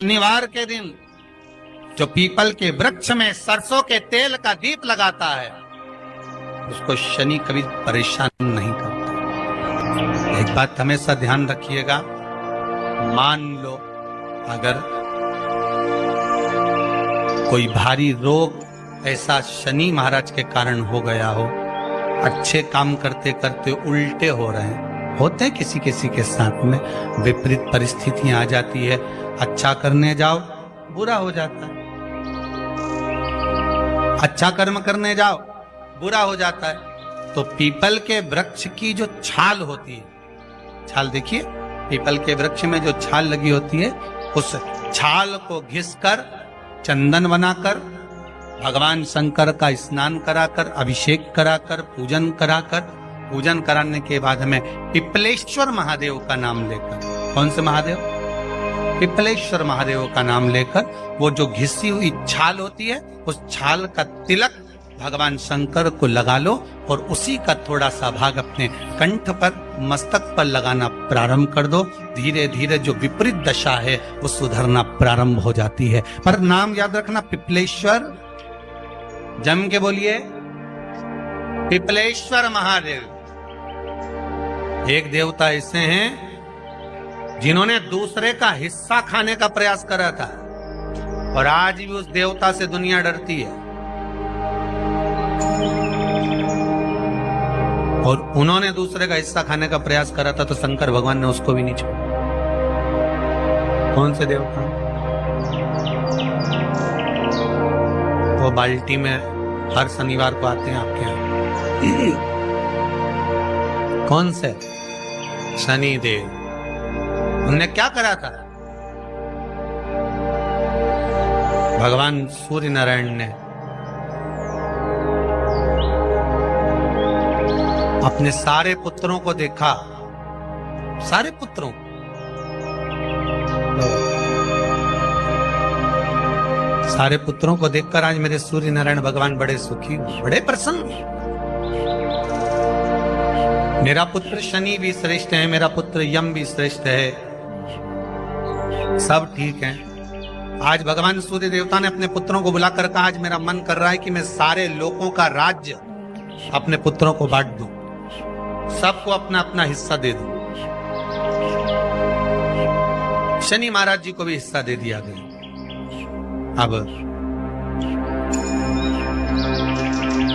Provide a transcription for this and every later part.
शनिवार के दिन जो पीपल के वृक्ष में सरसों के तेल का दीप लगाता है उसको शनि कभी परेशान नहीं करता। एक बात हमेशा ध्यान रखिएगा, मान लो अगर कोई भारी रोग ऐसा शनि महाराज के कारण हो गया हो, अच्छे काम करते करते उल्टे हो रहे हैं, होते हैं किसी किसी के साथ में, विपरीत परिस्थितियां आ जाती है, अच्छा करने जाओ बुरा हो जाता है, अच्छा कर्म करने जाओ बुरा हो जाता है। तो पीपल के वृक्ष की जो छाल होती है, छाल देखिए, पीपल के वृक्ष में जो छाल लगी होती है, उस छाल को घिसकर चंदन बनाकर भगवान शंकर का स्नान कराकर, अभिषेक कराकर, पूजन कराकर, पूजन कराने के बाद हमें पिपलेश्वर महादेव का नाम लेकर, कौन से महादेव? पिपलेश्वर महादेव का नाम लेकर वो जो घिसी हुई छाल होती है उस छाल का तिलक भगवान शंकर को लगा लो और उसी का थोड़ा सा भाग अपने कंठ पर, मस्तक पर लगाना प्रारंभ कर दो। धीरे धीरे जो विपरीत दशा है वो सुधरना प्रारंभ हो जाती है। पर नाम याद रखना, पिपलेश्वर, जम के बोलिए पिपलेश्वर महादेव। एक देवता ऐसे हैं जिन्होंने दूसरे का हिस्सा खाने का प्रयास करा था और आज भी उस देवता से दुनिया डरती है। और उन्होंने दूसरे का हिस्सा खाने का प्रयास करा था तो शंकर भगवान ने उसको भी नहीं छोड़ा। कौन से देवता? वो बाल्टी में हर शनिवार को आते हैं आपके यहाँ। कौन से? शनि देव। उन्होंने क्या करा था? भगवान सूर्य नारायण ने अपने सारे पुत्रों को देखा, सारे पुत्रों, सारे पुत्रों को देखकर आज मेरे सूर्य नारायण भगवान बड़े सुखी, बड़े प्रसन्न। मेरा पुत्र शनि भी श्रेष्ठ है, मेरा पुत्र यम भी श्रेष्ठ है, सब ठीक है। आज भगवान सूर्य देवता ने अपने पुत्रों को बुलाकर कहा, आज मेरा मन कर रहा है कि मैं सारे लोगों का राज्य अपने पुत्रों को बांट दूं, सबको अपना अपना हिस्सा दे दूं। शनि महाराज जी को भी हिस्सा दे दिया गया। अब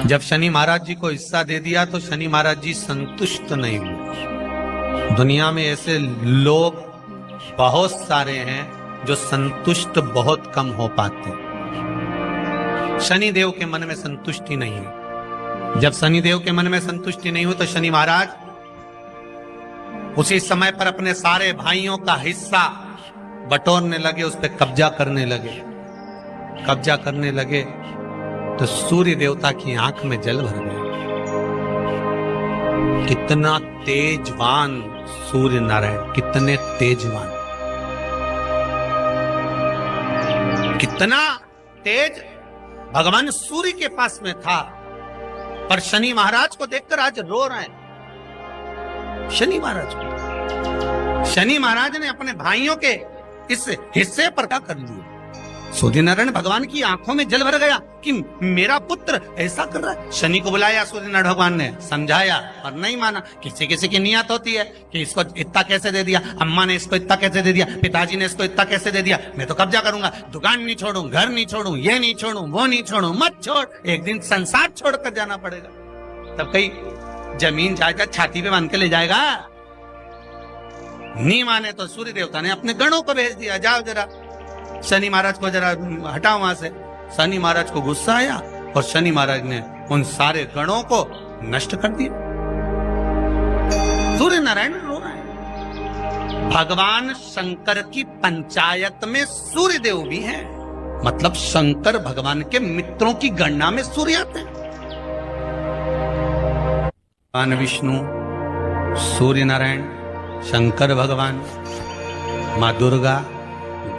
जब शनि महाराज जी को हिस्सा दे दिया तो शनि महाराज जी संतुष्ट नहीं हुए। दुनिया में ऐसे लोग बहुत सारे हैं जो संतुष्ट बहुत कम हो पाते हैं। शनि देव के मन में संतुष्टि नहीं है। जब शनि देव के मन में संतुष्टि नहीं हो तो शनि महाराज उसी समय पर अपने सारे भाइयों का हिस्सा बटोरने लगे, उस पर कब्जा करने लगे। कब्जा करने लगे तो सूर्य देवता की आंख में जल भर गया। कितना तेजवान सूर्य नारायण, कितने तेजवान, कितना तेज भगवान सूर्य के पास में था। पर शनि महाराज को देखकर आज रो रहे हैं। शनि महाराज को, शनि महाराज ने अपने भाइयों के इस हिस्से पर क्या कर लिया। सूर्य नारायण भगवान की आंखों में जल भर गया कि मेरा पुत्र ऐसा कर रहा है। शनि को बुलाया सूर्य नारायण भगवान ने, समझाया और नहीं माना। किसी किसी की नियत होती है कि इसको इतना कैसे दे दिया, अम्मा ने इसको इतना कैसे दे दिया, पिताजी ने इसको इतना कैसे दे दिया, मैं तो कब्जा करूंगा, दुकान नहीं छोड़ूं, घर नहीं छोड़ूं, ये नहीं छोड़ूं, वो नहीं छोड़ूं। मत छोड़, एक दिन संसार छोड़कर जाना पड़ेगा। तब कहीं जमीन जायदाद छाती पे बांध के ले जाएगा। नहीं माने तो सूर्य देवता ने अपने गणों को भेज दिया, जाओ जरा शनि महाराज को जरा हटाओ वहां से। शनि महाराज को गुस्सा आया और शनि महाराज ने उन सारे गणों को नष्ट कर दिया। सूर्य नारायण रो रहे हैं। भगवान शंकर की पंचायत में सूर्य देव भी हैं, मतलब शंकर भगवान के मित्रों की गणना में सूर्य आते हैं। भगवान विष्णु, सूर्य नारायण, शंकर भगवान, माँ दुर्गा,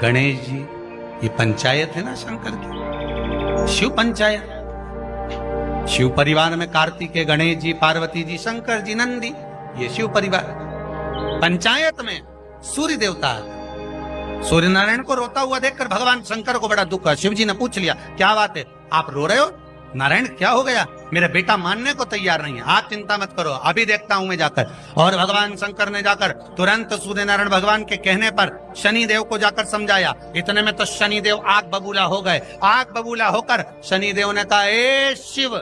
गणेश जी, ये पंचायत है ना शंकर की, शिव पंचायत। शिव परिवार में कार्तिकेय, गणेश जी, पार्वती जी, शंकर जी, नंदी, ये शिव परिवार। पंचायत में सूर्य देवता, सूर्य नारायण को रोता हुआ देखकर भगवान शंकर को बड़ा दुख है। शिव जी ने पूछ लिया, क्या बात है, आप रो रहे हो? नारायण क्या हो गया? मेरा बेटा मानने को तैयार नहीं है। आप चिंता मत करो, अभी देखता हूं मैं जाकर। और भगवान शंकर ने जाकर तुरंत सूर्य नारायण भगवान के कहने पर शनि देव को जाकर समझाया। इतने में तो शनि देव आग बबूला हो गए। आग बबूला होकर शनि देव ने कहा, ए शिव,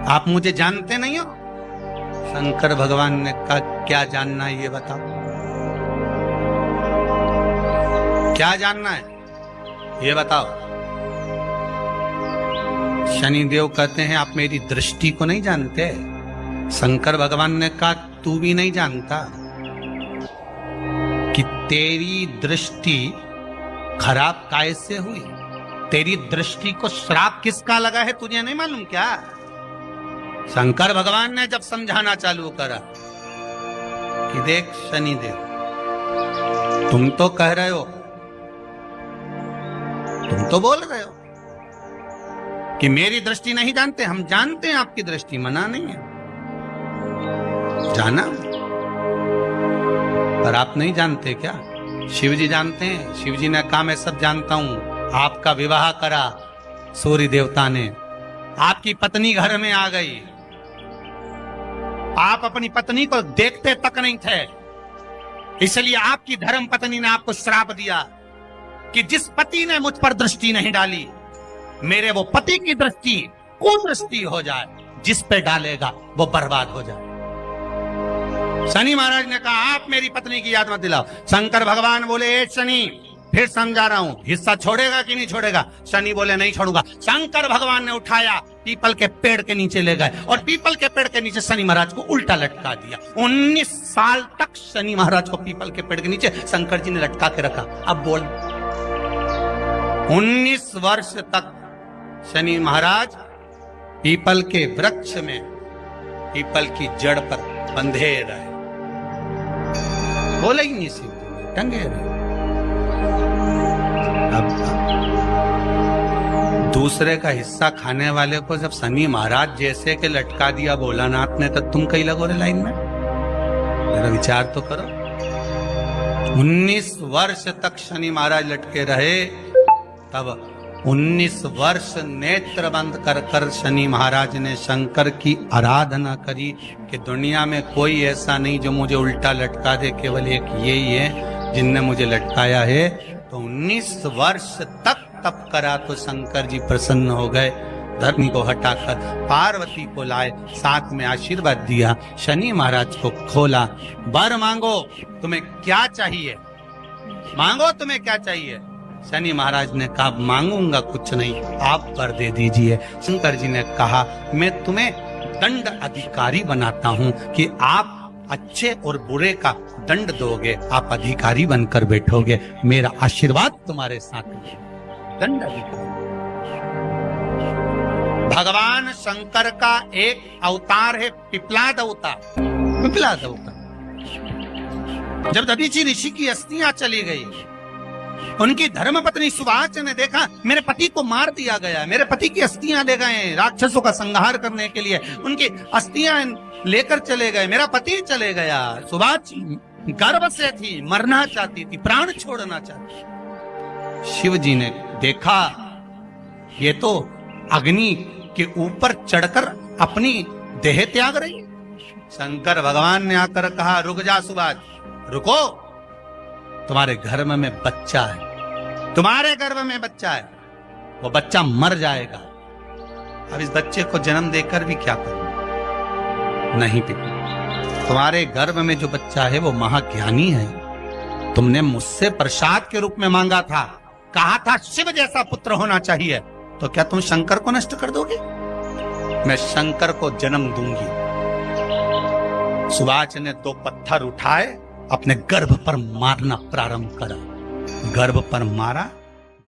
आप मुझे जानते नहीं हो? शंकर भगवान ने कहा, क्या जानना है ये बताओ, क्या जानना है ये बताओ। शनि देव कहते हैं, आप मेरी दृष्टि को नहीं जानते। शंकर भगवान ने कहा, तू भी नहीं जानता कि तेरी दृष्टि खराब कैसे हुई? तेरी दृष्टि को श्राप किसका लगा है, तुझे नहीं मालूम क्या? शंकर भगवान ने जब समझाना चालू करा कि देख शनि देव, तुम तो कह रहे हो, तुम तो बोल रहे हो कि मेरी दृष्टि नहीं जानते। हम जानते हैं आपकी दृष्टि, मना नहीं है, जाना, पर आप नहीं जानते क्या? शिव जी जानते हैं। शिव जी ने कहा, मैं सब जानता हूं। आपका विवाह करा सूर्य देवता ने, आपकी पत्नी घर में आ गई, आप अपनी पत्नी को देखते तक नहीं थे, इसलिए आपकी धर्म पत्नी ने आपको श्राप दिया कि जिस पति ने मुझ पर दृष्टि नहीं डाली, मेरे वो पति की दृष्टि कुदृष्टि हो जाए, जिस पे डालेगा वो बर्बाद हो जाए। शनि महाराज ने कहा, आप मेरी पत्नी की याद मत दिलाओ। शंकर भगवान बोले, ए शनि, फिर समझा रहा हूं, हिस्सा छोड़ेगा कि नहीं छोड़ेगा? शनि बोले, नहीं छोड़ूंगा। शंकर भगवान ने उठाया, पीपल के पेड़ के नीचे ले गए और पीपल के पेड़ के नीचे शनि महाराज को उल्टा लटका दिया। 19 साल तक शनि महाराज को पीपल के पेड़ के नीचे शंकर जी ने लटका के रखा। अब बोल, 19 वर्ष तक शनि महाराज पीपल के वृक्ष में, पीपल की जड़ पर बंधे रहे, बोले ही नहीं, शिव टंगे रहे। अब दूसरे का हिस्सा खाने वाले को जब शनि महाराज जैसे के लटका दिया भोलानाथ ने, तो तुम कहीं लगो रे लाइन में? मेरा विचार तो करो। 19 वर्ष तक शनि महाराज लटके रहे, तब 19 वर्ष नेत्र बंद कर कर शनि महाराज ने शंकर की आराधना करी कि दुनिया में कोई ऐसा नहीं जो मुझे उल्टा लटका दे, केवल एक यही है जिनने मुझे लटकाया है। तो 19 वर्ष तक तप करा तो शंकर जी प्रसन्न हो गए। धरनी को हटाकर पार्वती को लाए, साथ में आशीर्वाद दिया, शनि महाराज को खोला। वर मांगो, तुम्हें क्या चाहिए, मांगो तुम्हें क्या चाहिए। शनि महाराज ने कहा, मांगूंगा कुछ नहीं, आप वर दे दीजिए। शंकर जी ने कहा, मैं तुम्हें दंड अधिकारी बनाता हूं कि आप अच्छे और बुरे का दंड दोगे, आप अधिकारी बनकर बैठोगे, मेरा आशीर्वाद तुम्हारे साथ है। दंड अधिकारी। भगवान शंकर का एक अवतार है पिपलाद अवतार। पिपलाद अवतार, जब दधीचि ऋषि की अस्थियां चली गई, उनकी धर्मपत्नी सुभाष ने देखा, मेरे पति को मार दिया गया, मेरे पति की अस्थियां ले गए राक्षसों का संहार करने के लिए, उनकी अस्थियां लेकर चले गए, मेरा पति चले गया। सुभाष गर्भ से थी, मरना चाहती थी, प्राण छोड़ना चाहती थी। शिव जी ने देखा, ये तो अग्नि के ऊपर चढ़कर अपनी देह त्याग रही। शंकर भगवान ने आकर कहा, रुक जा सुभाष, रुको, तुम्हारे गर्भ में बच्चा है, तुम्हारे गर्भ में बच्चा है, वो बच्चा मर जाएगा। अब इस बच्चे को जन्म देकर भी क्या करूं? नहीं पिता, तुम्हारे गर्भ में जो बच्चा है वो महाज्ञानी है। तुमने मुझसे प्रसाद के रूप में मांगा था, कहा था शिव जैसा पुत्र होना चाहिए, तो क्या तुम शंकर को नष्ट कर दोगे? मैं शंकर को जन्म दूंगी। सुभाष ने 2 पत्थर उठाए, अपने गर्भ पर मारना प्रारंभ करा। गर्भ पर मारा,